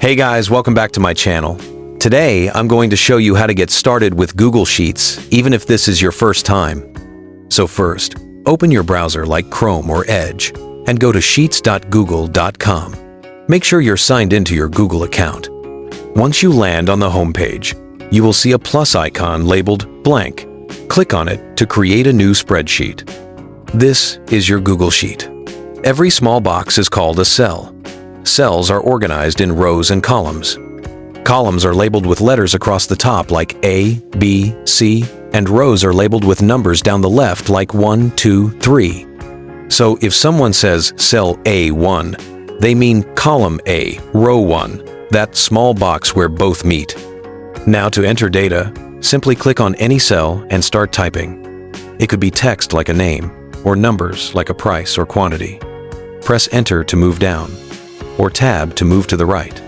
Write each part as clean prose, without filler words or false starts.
Hey guys, welcome back to my channel. Today, I'm going to show you how to get started with Google Sheets, even if this is your first time. So first, open your browser like Chrome or Edge and go to sheets.google.com. Make sure you're signed into your Google account. Once you land on the home page, you will see a plus icon labeled blank. Click on it to create a new spreadsheet. This is your Google Sheet. Every small box is called a cell. Cells are organized in rows and columns. Columns are labeled with letters across the top like A, B, C, and rows are labeled with numbers down the left like 1, 2, 3. So if someone says cell A1, they mean column A, row 1, that small box where both meet. Now to enter data, simply click on any cell and start typing. It could be text like a name, or numbers like a price or quantity. Press Enter to move down, or Tab to move to the right.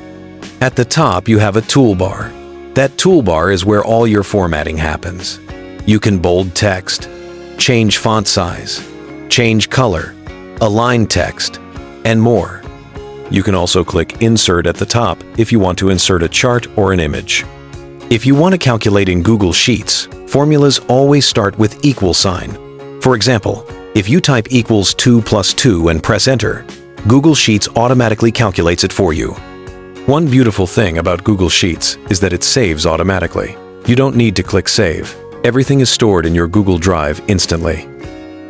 At the top, you have a toolbar. That toolbar is where all your formatting happens. You can bold text, change font size, change color, align text, and more. You can also click Insert at the top if you want to insert a chart or an image. If you want to calculate in Google Sheets, formulas always start with equal sign. For example, if you type equals 2 plus 2 and press Enter, Google Sheets automatically calculates it for you. One beautiful thing about Google Sheets is that it saves automatically. You don't need to click Save. Everything is stored in your Google Drive instantly.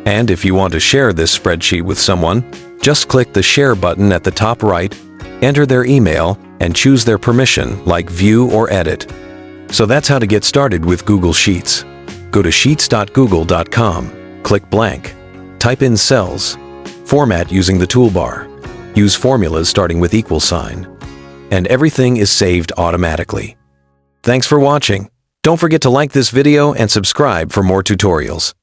And if you want to share this spreadsheet with someone, just click the Share button at the top right, enter their email, and choose their permission like View or Edit. So that's how to get started with Google Sheets. Go to sheets.google.com, click blank, type in cells, format using the toolbar, use formulas starting with equal sign, and everything is saved automatically. Thanks for watching. Don't forget to like this video and subscribe for more tutorials.